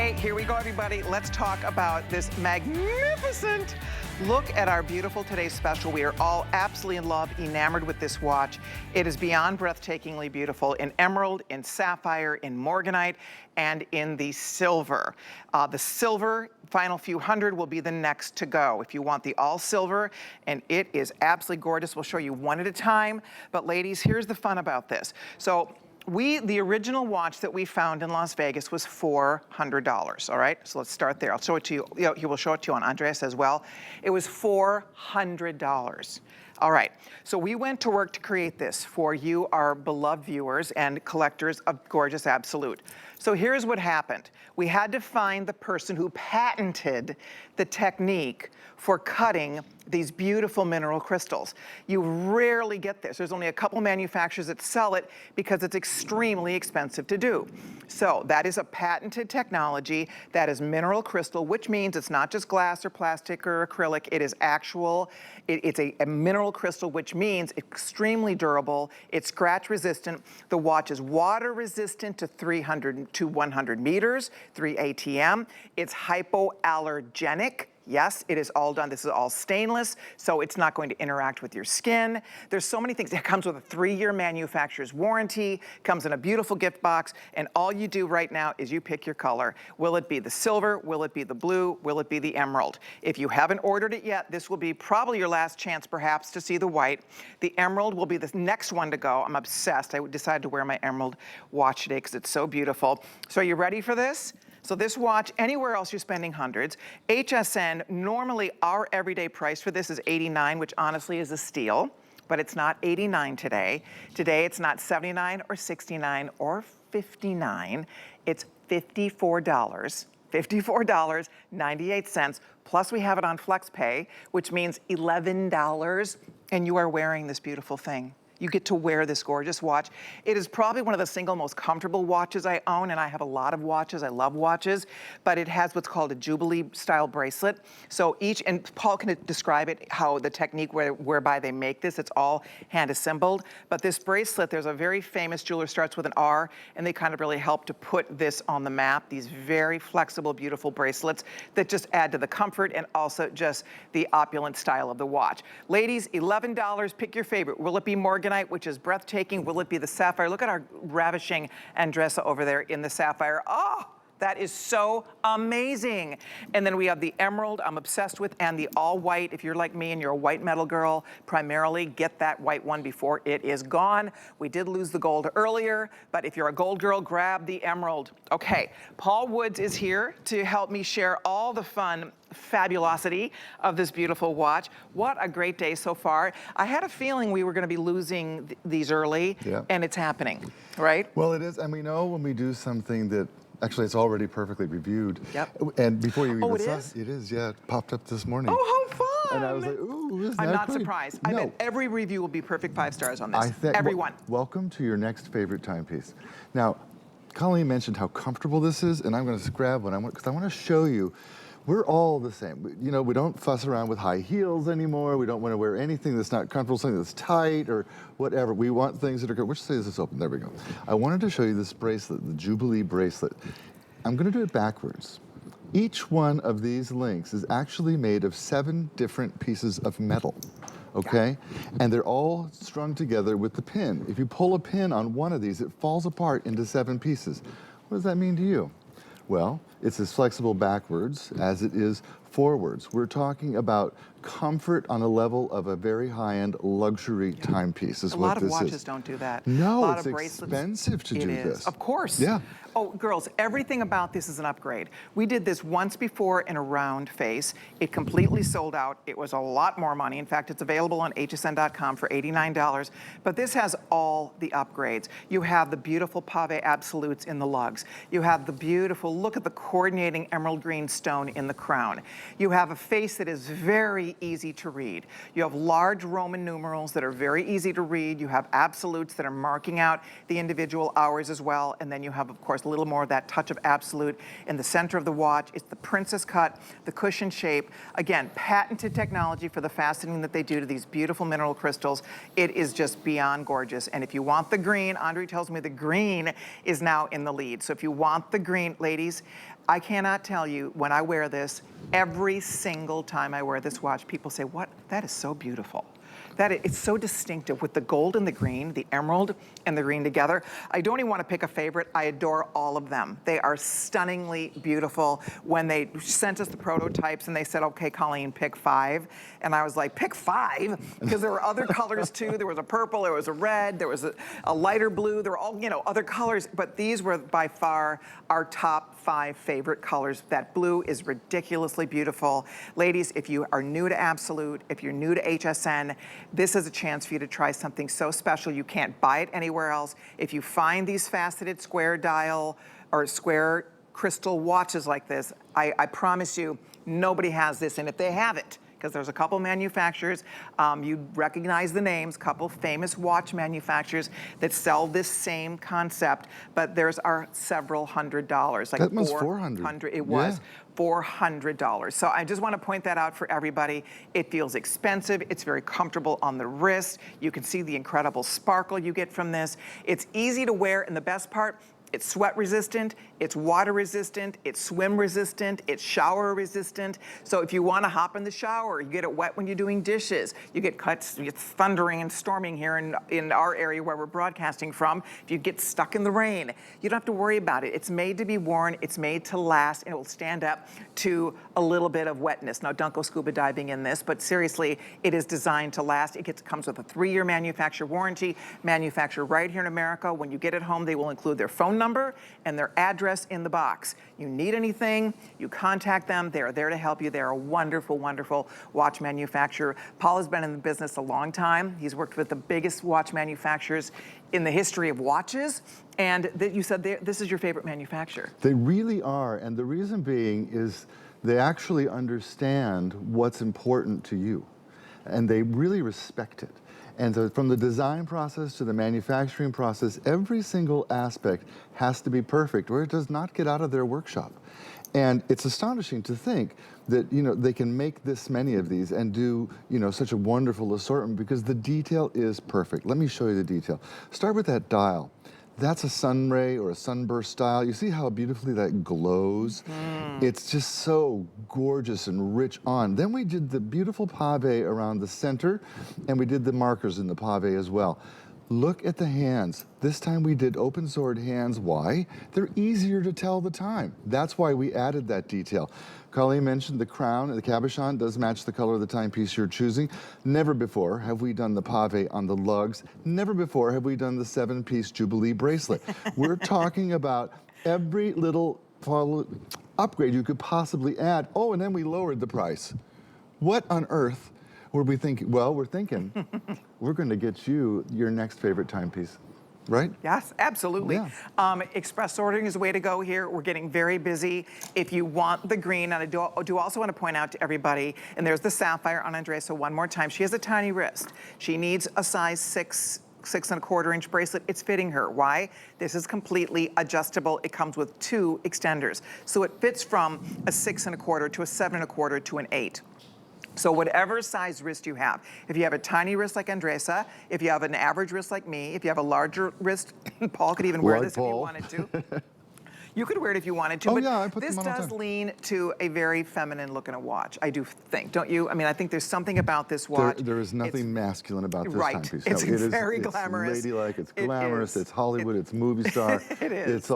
Okay, here we go, everybody. Let's talk about this magnificent look at our beautiful today's special. We are all absolutely in love, enamored with this watch. It is beyond breathtakingly beautiful in emerald, in sapphire, in morganite, and in the silver. The silver, final few hundred, will be the next to go. If you want the all silver, and it is absolutely gorgeous. We'll show you one at a time. But ladies, here's the fun about this. So the original watch that we found in Las Vegas was $400, all right? So let's start there. I'll show it to you. He will show it to you on Andreas as well. It was $400. All right, so we went to work to create this for you, our beloved viewers and collectors of gorgeous absolute. So here's what happened. We had to find the person who patented the technique for cutting these beautiful mineral crystals. You rarely get this. There's only a couple manufacturers that sell it because it's extremely expensive to do. So that is a patented technology. That is mineral crystal, which means it's not just glass or plastic or acrylic. It is actual, it's a mineral crystal, which means extremely durable. It's scratch resistant. The watch is water resistant to 300 to 100 meters, 3 ATM. It's hypoallergenic. Yes, it is all done. This is all stainless, so it's not going to interact with your skin. There's so many things. It comes with a 3-year manufacturer's warranty, comes in a beautiful gift box, and all you do right now is you pick your color. Will it be the silver? Will it be the blue? Will it be the emerald? If you haven't ordered it yet, this will be probably your last chance perhaps to see the white. The emerald will be the next one to go. I'm obsessed. I decided to wear my emerald watch today because it's so beautiful. So are you ready for this? So this watch, anywhere else you're spending hundreds. HSN, normally our everyday price for this is $89, which honestly is a steal, but it's not $89 today. Today it's not $79 or $69 or $59. It's $54. $54.98, plus we have it on FlexPay, which means $11, and you are wearing this beautiful thing. You get to wear this gorgeous watch. It is probably one of the single most comfortable watches I own, and I have a lot of watches. I love watches, but it has what's called a Jubilee style bracelet. So each, and Paul can describe it, how the technique whereby they make this, it's all hand assembled. But this bracelet, there's a very famous jeweler, starts with an R, and they kind of really help to put this on the map. These very flexible, beautiful bracelets that just add to the comfort and also just the opulent style of the watch. Ladies, $11, pick your favorite. Will it be Morganite, which is breathtaking? Will it be the sapphire? Look at our ravishing Andressa over there in the sapphire. Oh, that is so amazing. And then we have the emerald I'm obsessed with, and the all white. If you're like me and you're a white metal girl, primarily get that white one before it is gone. We did lose the gold earlier, but if you're a gold girl, grab the emerald. Okay, Paul Woods is here to help me share all the fun fabulosity of this beautiful watch. What a great day so far. I had a feeling we were going to be losing these early, and it's happening, right? Well, it is, and we know when we do something that actually it's already perfectly reviewed. Yep. And before you even saw it is, yeah, it popped up this morning. Oh, how fun! And I was like, ooh, isn't I'm that not great? surprised. No. I bet every review will be perfect 5 stars on this. Everyone. Welcome to your next favorite timepiece. Now, Colleen mentioned how comfortable this is, and I'm going to grab one because I want to show you. We're all the same. You know, we don't fuss around with high heels anymore. We don't want to wear anything that's not comfortable, something that's tight or whatever. We want things that are good. Which side is this open? There we go. I wanted to show you this bracelet, the Jubilee bracelet. I'm going to do it backwards. Each one of these links is actually made of 7 different pieces of metal, okay? And they're all strung together with the pin. If you pull a pin on one of these, it falls apart into 7 pieces. What does that mean to you? Well, it's as flexible backwards as it is forwards. We're talking about comfort on a level of a very high-end luxury timepiece is what this is. A lot of watches don't do that. No, it's expensive to do this. Of course. Yeah. Oh, girls, everything about this is an upgrade. We did this once before in a round face. It completely sold out. It was a lot more money. In fact, it's available on hsn.com for $89. But this has all the upgrades. You have the beautiful pave absolutes in the lugs. You have the beautiful, look at the coordinating emerald green stone in the crown. You have a face that is very easy to read. You have large Roman numerals that are very easy to read. You have absolutes that are marking out the individual hours as well. And then you have, of course, a little more of that touch of absolute in the center of the watch. It's the princess cut, the cushion shape. Again, patented technology for the fastening that they do to these beautiful mineral crystals. It is just beyond gorgeous. And if you want the green, Andre tells me the green is now in the lead. So if you want the green, ladies, I cannot tell you, when I wear this, every single time I wear this watch, people say, what? That is so beautiful. It's so distinctive with the gold and the green, the emerald and the green together. I don't even want to pick a favorite. I adore all of them. They are stunningly beautiful. When they sent us the prototypes and they said, okay, Colleen, pick 5. And I was like, pick 5? Because there were other colors too. There was a purple, there was a red, there was a lighter blue. There were all, you know, other colors, but these were by far our top 5 favorite colors. That blue is ridiculously beautiful. Ladies, if you are new to Absolute, if you're new to HSN, this is a chance for you to try something so special. You can't buy it anywhere else. If you find these faceted square dial or square crystal watches like this, I promise you, nobody has this. And if they have it, because there's a couple manufacturers, you recognize the names, couple famous watch manufacturers that sell this same concept, but there's are several $100s. Like that was $400. It was. $400. So I just want to point that out for everybody. It feels expensive. It's very comfortable on the wrist. You can see the incredible sparkle you get from this. It's easy to wear, and the best part, it's sweat resistant, it's water resistant, it's swim resistant, it's shower resistant. So if you want to hop in the shower, you get it wet when you're doing dishes, you get cuts, it's thundering and storming here in our area where we're broadcasting from. If you get stuck in the rain, you don't have to worry about it. It's made to be worn, it's made to last, and it will stand up to a little bit of wetness. Now, don't go scuba diving in this, but seriously, it is designed to last. It comes with a 3-year manufacturer warranty, manufactured right here in America. When you get it home, they will include their phone number and their address in the box. You need anything, you contact them. They are there to help you. They're a wonderful, wonderful watch manufacturer. Paul has been in the business a long time. He's worked with the biggest watch manufacturers in the history of watches. And you said this is your favorite manufacturer. They really are. And the reason being is they actually understand what's important to you. And they really respect it. And so from the design process to the manufacturing process, every single aspect has to be perfect or it does not get out of their workshop. And it's astonishing to think that, you know, they can make this many of these and do, you know, such a wonderful assortment because the detail is perfect. Let me show you the detail. Start with that dial. That's a sun ray or a sunburst style. You see how beautifully that glows? It's just so gorgeous and rich on. Then we did the beautiful pave around the center, and we did the markers in the pave as well. Look at the hands. This time we did open sword hands. Why? They're easier to tell the time. That's why we added that detail. Colleen mentioned the crown and the cabochon does match the color of the timepiece you're choosing. Never before have we done the pave on the lugs. Never before have we done the 7-piece Jubilee bracelet. We're talking about every little upgrade you could possibly add. Oh, and then we lowered the price. What on earth were we thinking? Well, we're thinking we're going to get you your next favorite timepiece. Right? Yes, absolutely. Yeah. Express ordering is the way to go here. We're getting very busy. If you want the green, and I do also want to point out to everybody, and there's the sapphire on Andrea, so one more time. She has a tiny wrist. She needs a size 6.25-inch bracelet. It's fitting her. Why? This is completely adjustable. It comes with 2 extenders. So it fits from a 6.25 to a 7.25 to an 8. So whatever size wrist you have, if you have a tiny wrist like Andresa, if you have an average wrist like me, if you have a larger wrist, Paul could even wear this if he wanted to. You could wear it if you wanted to, Oh, but yeah, I put this them on all the does time. lean to a very feminine look in a watch, I do think, don't you? I mean, I think there's something about this watch. There is nothing masculine about this right. timepiece. It's No, it is, very glamorous. It's ladylike, it's It glamorous, is. it's Hollywood, it's movie star. It is.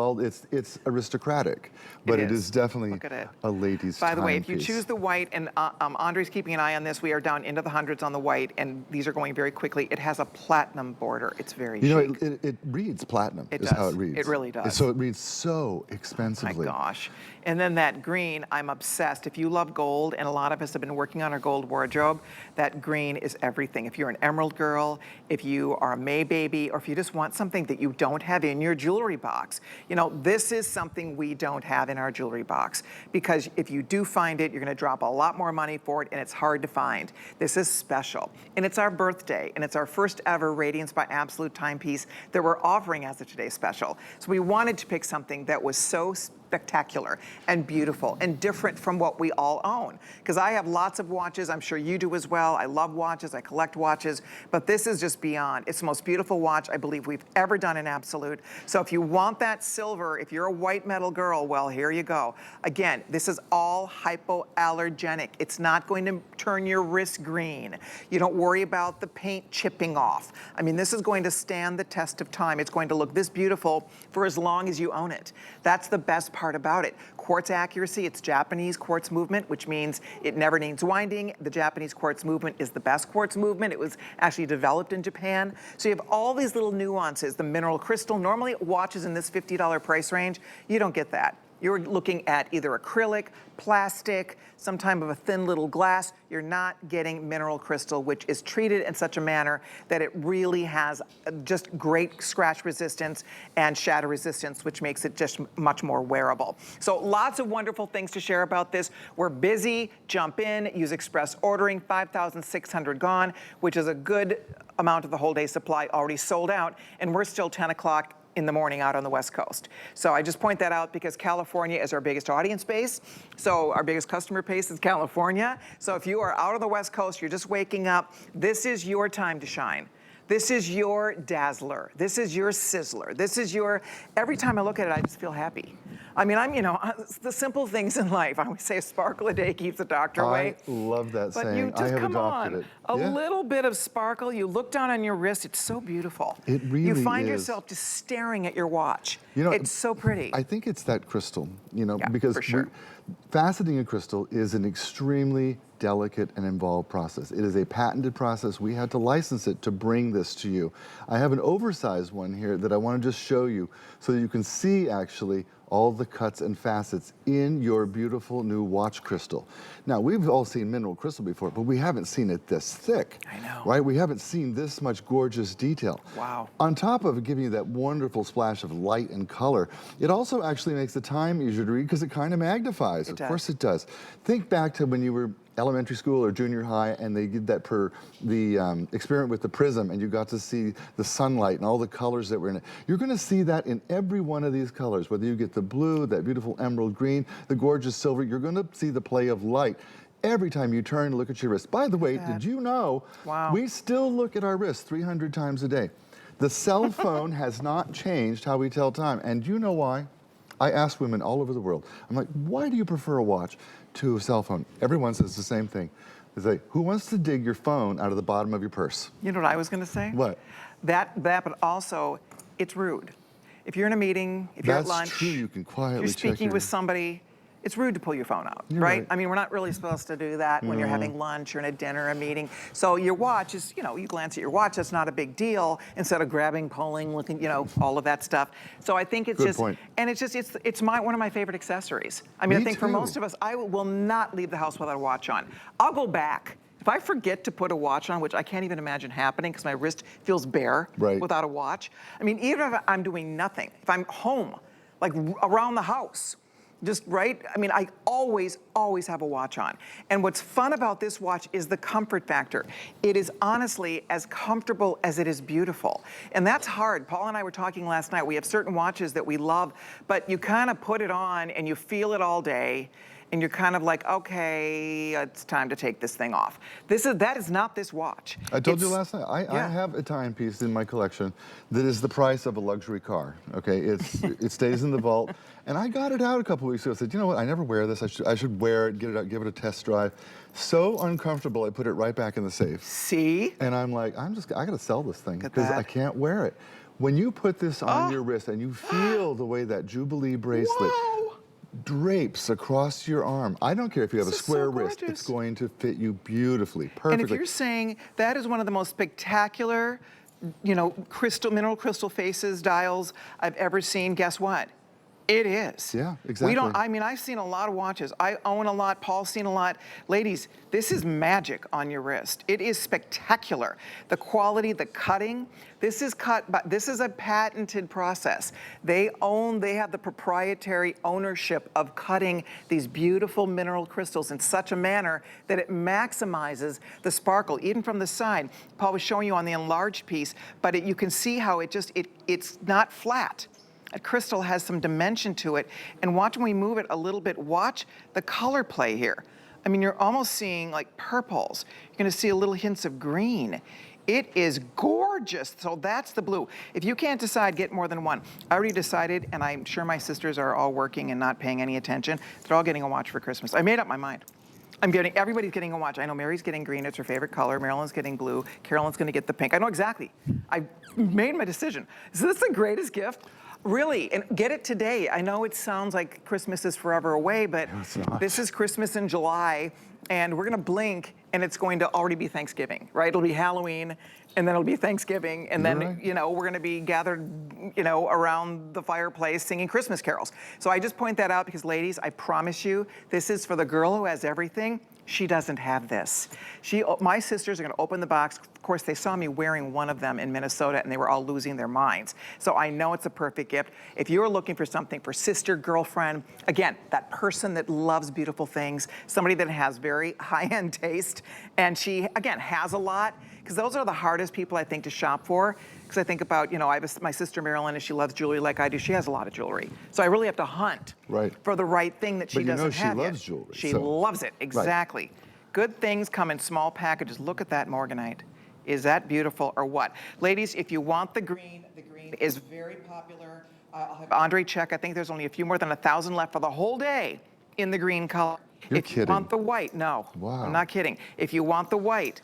It's aristocratic, but it is definitely Look at it. a lady's By the way, if you timepiece. choose the white, and Andre's keeping an eye on this, we are down into the hundreds on the white, and these are going very quickly. It has a platinum border. It's very chic. You know, it reads platinum, It is does. how it reads. It really does. So it reads so expensively. My gosh. And then that green, I'm obsessed. If you love gold, and a lot of us have been working on our gold wardrobe, that green is everything. If you're an emerald girl, if you are a May baby, or if you just want something that you don't have in your jewelry box, you know, this is something we don't have in our jewelry box. Because if you do find it, you're gonna drop a lot more money for it, and it's hard to find. This is special. And it's our birthday, and it's our first ever Radiance by Absolute timepiece that we're offering as a today's special. So we wanted to pick something that was so spectacular and beautiful and different from what we all own. Because I have lots of watches, I'm sure you do as well. I love watches, I collect watches, but this is just beyond. It's the most beautiful watch I believe we've ever done in Absolute. So if you want that silver, if you're a white metal girl, well, here you go. Again, this is all hypoallergenic. It's not going to turn your wrist green. You don't worry about the paint chipping off. I mean, this is going to stand the test of time. It's going to look this beautiful for as long as you own it. That's the best part about it. Quartz accuracy, it's Japanese quartz movement, which means it never needs winding. The Japanese quartz movement is the best quartz movement. It was actually developed in Japan. So you have all these little nuances. The mineral crystal, normally watches in this $50 price range, you don't get that. You're looking at either acrylic, plastic, some type of a thin little glass. You're not getting mineral crystal, which is treated in such a manner that it really has just great scratch resistance and shatter resistance, which makes it just much more wearable. So lots of wonderful things to share about this. We're busy, jump in, use express ordering, 5,600 gone, which is a good amount of the whole day supply already sold out, and we're still 10 o'clock in the morning out on the West Coast. So I just point that out because California is our biggest audience base. So our biggest customer base is California. So if you are out on the West Coast, you're just waking up, this is your time to shine. This is your dazzler. This is your sizzler. This is your, every time I look at it, I just feel happy. I mean, it's the simple things in life. I always say a sparkle a day keeps the doctor away. I love that but saying. You just, I have come adopted on. it. A Yeah. little bit of sparkle, you look down on your wrist, it's so beautiful. It really You find is. yourself just staring at your watch. You know, it's so pretty. I think it's that crystal, Yeah, because for sure. faceting a crystal is an extremely delicate and involved process. It is a patented process. We had to license it to bring this to you. I have an oversized one here that I want to just show you so that you can see actually all the cuts and facets in your beautiful new watch crystal. Now, we've all seen mineral crystal before, but we haven't seen it this thick. I know. Right? We haven't seen this much gorgeous detail. Wow. On top of giving you that wonderful splash of light and color, it also actually makes the time easier to read because it kind of magnifies. It Of does. course it does. Think back to when you were elementary school or junior high and they did that experiment with the prism and you got to see the sunlight and all the colors that were in it. You're going to see that in every one of these colors, whether you get the blue, that beautiful emerald green, the gorgeous silver, you're going to see the play of light every time you turn and look at your wrist. By the way, did you know we still look at our wrists 300 times a day? The cell phone has not changed how we tell time. And do you know why? I asked women all over the world, I'm like, why do you prefer a watch to a cell phone? Everyone says the same thing. They say, who wants to dig your phone out of the bottom of your purse? You know what I was going to say? What? That, but also, it's rude. If you're in a meeting, if you're at lunch, That's true, you can quietly you're check speaking your... with somebody, it's rude to pull your phone out, You're right? right. I mean, we're not really supposed to do that when you're having lunch or in a dinner, a meeting. So your watch is, you glance at your watch, that's not a big deal, instead of grabbing, pulling, looking, all of that stuff. So I think it's Good just, point. and it's one of my favorite accessories. I mean, Me I think for too. most of us, I will not leave the house without a watch on. I'll go back. If I forget to put a watch on, which I can't even imagine happening because my wrist feels bare without a watch. I mean, even if I'm doing nothing, if I'm home, like around the house, just right? I mean, I always have a watch on. And what's fun about this watch is the comfort factor. It is honestly as comfortable as it is beautiful. And that's hard. Paul and I were talking last night. We have certain watches that we love, but you kind of put it on and you feel it all day. And you're kind of like, okay, it's time to take this thing off. That is not this watch. I told you last night, I have a timepiece in my collection that is the price of a luxury car, okay? It stays in the vault. And I got it out a couple weeks ago. I said, you know what, I never wear this. I should wear it, get it out, give it a test drive. So uncomfortable, I put it right back in the safe. See? And I'm like, I gotta sell this thing because I can't wear it. When you put this on your wrist and you feel the way that Jubilee bracelet drapes across your arm. I don't care if you have a square wrist, it's going to fit you beautifully, perfectly. And if you're saying that is one of the most spectacular, mineral crystal faces, dials I've ever seen, guess what? It is. Yeah, exactly. I've seen a lot of watches. I own a lot, Paul's seen a lot. Ladies, this is magic on your wrist. It is spectacular. The quality, the cutting, this is a patented process. They have the proprietary ownership of cutting these beautiful mineral crystals in such a manner that it maximizes the sparkle, even from the side. Paul was showing you on the enlarged piece, but you can see how it's not flat. That crystal has some dimension to it. And watch when we move it a little bit, watch the color play here. I mean, you're almost seeing like purples. You're gonna see a little hints of green. It is gorgeous. So that's the blue. If you can't decide, get more than one. I already decided, and I'm sure my sisters are all working and not paying any attention. They're all getting a watch for Christmas. I made up my mind. Everybody's getting a watch. I know Mary's getting green, it's her favorite color. Marilyn's getting blue. Carolyn's gonna get the pink. I know exactly. I made my decision. Is this the greatest gift? Really, and get it today. I know it sounds like Christmas is forever away, but this is Christmas in July, and we're gonna blink, and it's going to already be Thanksgiving, right? It'll be Halloween, and then it'll be Thanksgiving, and then, you know, we're gonna be gathered, you know, around the fireplace singing Christmas carols. So I just point that out because, ladies, I promise you, this is for the girl who has everything. She doesn't have this. My sisters are gonna open the box. Of course, they saw me wearing one of them in Minnesota and they were all losing their minds. So I know it's a perfect gift. If you're looking for something for sister, girlfriend, again, that person that loves beautiful things, somebody that has very high-end taste, and she, again, has a lot, because those are the hardest people, I think, to shop for. Because I think about, you know, I have my sister Marilyn, and she loves jewelry like I do. She has a lot of jewelry. So I really have to hunt for the right thing that she doesn't have yet. She loves jewelry. She loves it, exactly. Good things come in small packages. Look at that morganite. Is that beautiful or what? Ladies, if you want the green is very popular. I'll have Andre check. I think there's only a few more than 1,000 left for the whole day in the green color. You're kidding. If you want the white, no. Wow. I'm not kidding. If you want the white,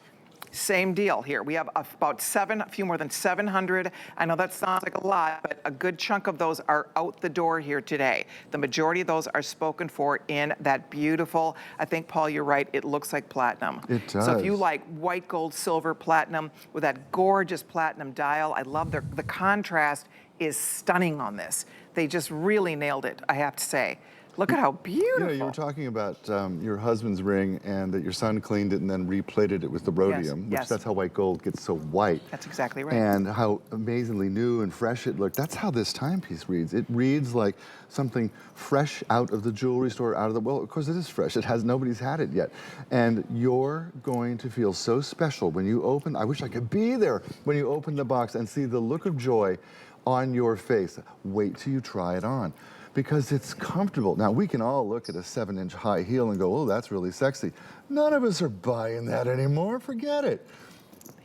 same deal here. We have about a few more than 700. I know that sounds like a lot, but a good chunk of those are out the door here today. The majority of those are spoken for in that beautiful, I think, Paul, you're right, it looks like platinum. It does. So if you like white, gold, silver, platinum with that gorgeous platinum dial, I love the contrast is stunning on this. They just really nailed it, I have to say. Look at how beautiful. You know, you were talking about your husband's ring and that your son cleaned it and then replated it with the rhodium, which that's how white gold gets so white. That's exactly right. And how amazingly new and fresh it looked. That's how this timepiece reads. It reads like something fresh out of the jewelry store, well, of course it is fresh. Nobody's had it yet. And you're going to feel so special when you open, I wish I could be there, when you open the box and see the look of joy on your face. Wait till you try it on, because it's comfortable. Now, we can all look at a 7-inch high heel and go, oh, that's really sexy. None of us are buying that anymore, forget it.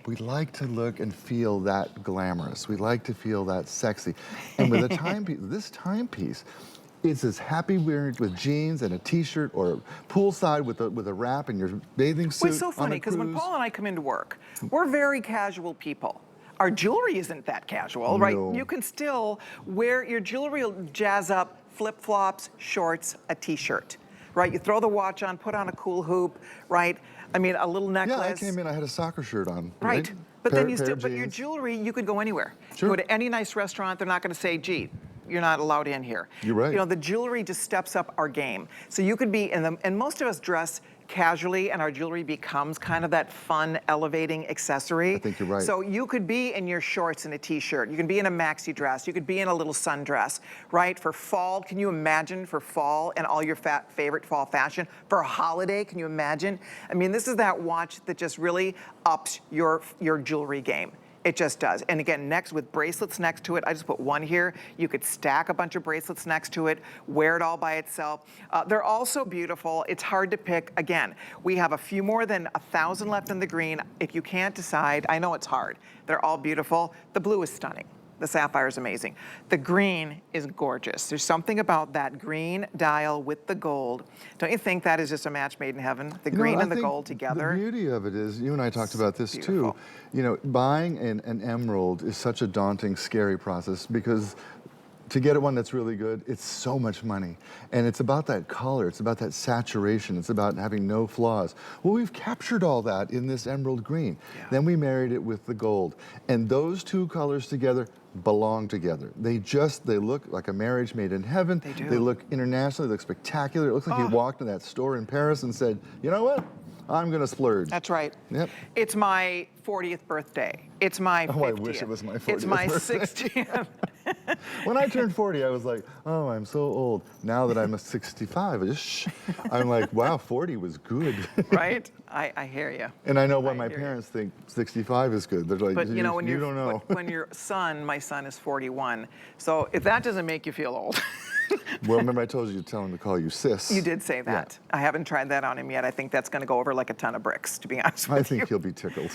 We like to look and feel that glamorous. We like to feel that sexy. And with a timepiece, this timepiece, it's as happy wearing it with jeans and a t-shirt or poolside with a wrap and your bathing suit. Well, it's so funny, because when Paul and I come into work, we're very casual people. Our jewelry isn't that casual, right? You can still wear your jewelry, will jazz up flip-flops, shorts, a t-shirt, right? You throw the watch on, put on a cool hoop, right? I mean, a little necklace. Yeah, I came in, I had a soccer shirt on. Right, but then but your jewelry, you could go anywhere. Sure. You go to any nice restaurant, they're not gonna say, gee, you're not allowed in here. You're right. You know, the jewelry just steps up our game. So you could be in them, and most of us dress casually, and our jewelry becomes kind of that fun, elevating accessory. I think you're right. So you could be in your shorts and a t-shirt. You can be in a maxi dress. You could be in a little sundress, right? For fall, can you imagine for fall and all your favorite fall fashion? For a holiday, can you imagine? I mean, this is that watch that just really ups your jewelry game. It just does. And again, next with bracelets next to it, I just put one here. You could stack a bunch of bracelets next to it, wear it all by itself. They're also beautiful. It's hard to pick. Again, we have a few more than 1,000 left in the green. If you can't decide, I know it's hard. They're all beautiful. The blue is stunning. The sapphire is amazing. The green is gorgeous. There's something about that green dial with the gold. Don't you think that is just a match made in heaven? The green and the gold together. The beauty of it is, you and I talked about this too, you know, buying an emerald is such a daunting, scary process, because to get one that's really good, it's so much money. And it's about that color, it's about that saturation, it's about having no flaws. Well, we've captured all that in this emerald green. Then we married it with the gold. And those two colors together belong together. They look like a marriage made in heaven. They do. They look international, they look spectacular. It looks like you walked in that store in Paris and said, you know what? I'm gonna splurge. That's right. Yep. It's my 40th birthday. It's my 50th. Oh, I wish it was my 40th It's my birthday. 60th. When I turned 40, I was like, oh, I'm so old. Now that I'm a 65, I'm like, wow, 40 was good. Right? I hear you. And I know why I my hear you. parents think 65 is good. They're like, But you know, when you don't know. when your son, my son is 41. So if that doesn't make you feel old. Well, remember I told you to tell him to call you sis. You did say that. Yeah. I haven't tried that on him yet. I think that's going to go over like a ton of bricks, to be honest with I you. think he'll be tickled.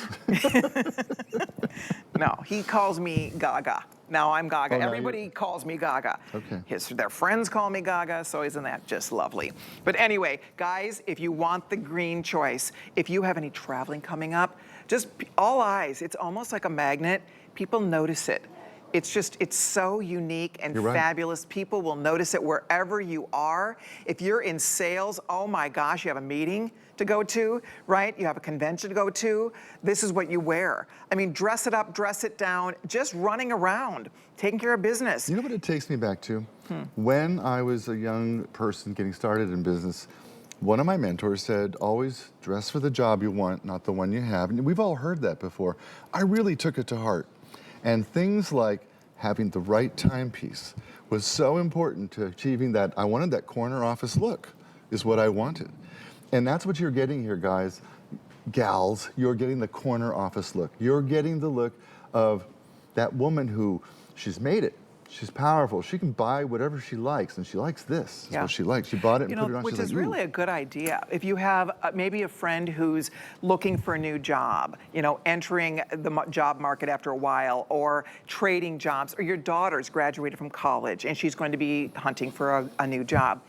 No, he calls me Gaga. Now I'm Gaga. Oh, now Everybody calls me Gaga. Okay. Their friends call me Gaga, so isn't that just lovely? But anyway, guys, if you want the green choice, if you have any traveling coming up, just all eyes. It's almost like a magnet. People notice it. It's so unique and You're right. fabulous. People will notice it wherever you are. If you're in sales, oh my gosh, you have a meeting to go to, right? You have a convention to go to. This is what you wear. I mean, dress it up, dress it down, just running around, taking care of business. You know what it takes me back to? When I was a young person getting started in business, one of my mentors said, always dress for the job you want, not the one you have. And we've all heard that before. I really took it to heart. And things like having the right timepiece was so important to achieving that. I wanted that corner office look, is what I wanted. And that's what you're getting here, guys, gals. You're getting the corner office look. You're getting the look of that woman who, she's made it. She's powerful. She can buy whatever she likes, and she likes this. Is what she likes. She bought it and put it on. Which She's is like, really a good idea. If you have maybe a friend who's looking for a new job, entering the job market after a while, or trading jobs, or your daughter's graduated from college and she's going to be hunting for a new job.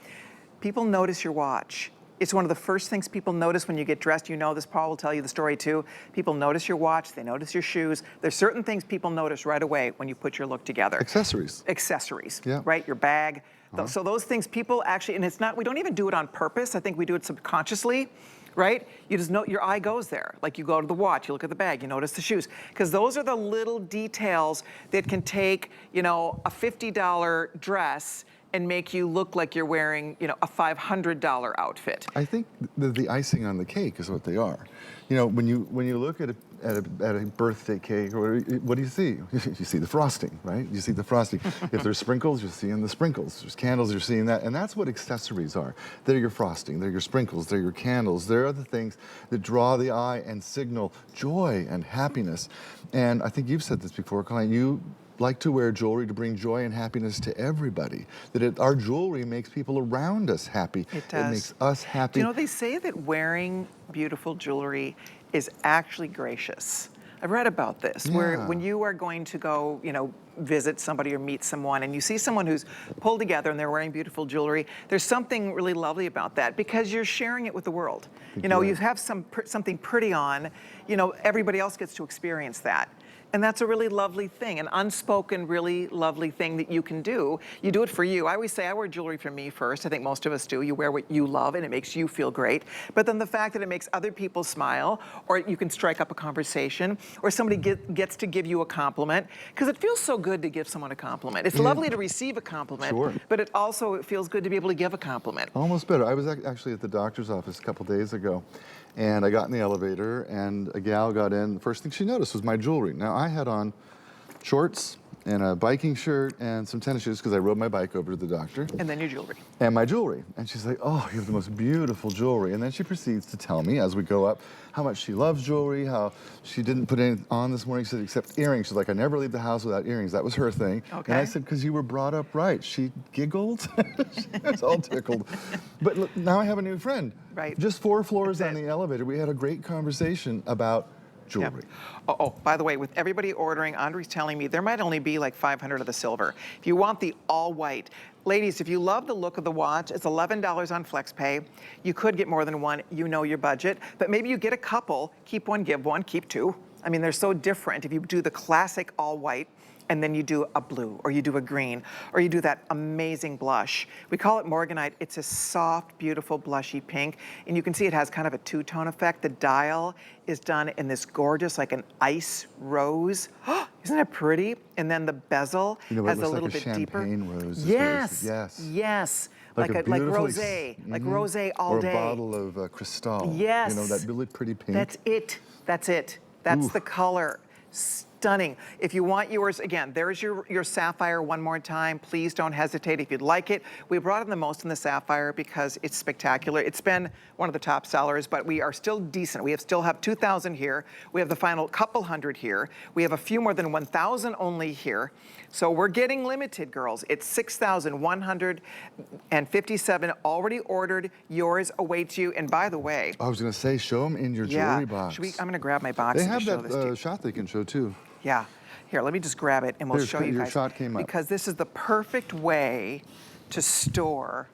People notice your watch. It's one of the first things people notice when you get dressed. You know this, Paul will tell you the story too. People notice your watch, they notice your shoes. There's certain things people notice right away when you put your look together. Accessories. Accessories, Yeah. right? Your bag. So those things people actually, and it's not, we don't even do it on purpose. I think we do it subconsciously, right? You just know, your eye goes there. Like you go to the watch, you look at the bag, you notice the shoes. Because those are the little details that can take, a $50 dress and make you look like you're wearing, a $500 outfit. I think the icing on the cake is what they are. When you look at a birthday cake, or what do you see? You see the frosting, right? You see the frosting. If there's sprinkles, you're seeing the sprinkles. There's candles, you're seeing that. And that's what accessories are. They're your frosting, they're your sprinkles, they're your candles. They're the things that draw the eye and signal joy and happiness. And I think you've said this before, Colleen, you like to wear jewelry to bring joy and happiness to everybody. Our jewelry makes people around us happy. It does. It makes us happy. They say that wearing beautiful jewelry is actually gracious. I've read about this, where when you are going to go, visit somebody or meet someone, and you see someone who's pulled together and they're wearing beautiful jewelry, there's something really lovely about that because you're sharing it with the world. You have something pretty on, everybody else gets to experience that. And that's a really lovely thing, an unspoken, really lovely thing that you can do. You do it for you. I always say I wear jewelry for me first. I think most of us do. You wear what you love and it makes you feel great. But then the fact that it makes other people smile, or you can strike up a conversation, or somebody gets to give you a compliment, because it feels so good to give someone a compliment. It's lovely to receive a compliment, but it feels good to be able to give a compliment. Almost better. I was actually at the doctor's office a couple days ago, and I got in the elevator, and a gal got in. The first thing she noticed was my jewelry. Now, I had on shorts and a biking shirt and some tennis shoes because I rode my bike over to the doctor. And then your jewelry. And my jewelry. And she's like, oh, you have the most beautiful jewelry. And then she proceeds to tell me as we go up how much she loves jewelry, how she didn't put any on this morning. She said, except earrings. She's like, I never leave the house without earrings. That was her thing. Okay. And I said, because you were brought up right. She giggled. She was all tickled. But look, now I have a new friend. Right. Just 4 floors on the elevator. We had a great conversation about jewelry. Yeah. Oh, by the way, with everybody ordering, Andre's telling me there might only be like 500 of the silver. If you want the all white, ladies, if you love the look of the watch, it's $11 on FlexPay. You could get more than one, your budget, but maybe you get a couple, keep one, give one, keep 2. I mean, they're so different. If you do the classic all white, and then you do a blue, or you do a green, or you do that amazing blush. We call it Morganite. It's a soft, beautiful, blushy pink, and you can see it has kind of a 2-tone effect. The dial is done in this gorgeous, like an ice rose. Isn't it pretty? And then the bezel has a little bit deeper. Champagne rose. Yes, yes. Like rosé, like rosé all day. Or a bottle of Cristal. Yes. That really pretty pink. That's it. That's the color. stunning. If you want yours, again, there's your sapphire one more time. Please don't hesitate if you'd like it. We brought in the most in the sapphire because it's spectacular. It's been one of the top sellers, but we are still decent. We still have 2,000 here. We have the final couple hundred here. We have a few more than 1,000 only here. So we're getting limited, girls. It's 6,157 already ordered. Yours awaits you. And by the way, I was gonna say, show them in your jewelry box. I'm gonna grab my box. They and have show this to you. that shot they can show too. Yeah. Here, let me just grab it and we'll show you your guys. shot came up. Because this is the perfect way to store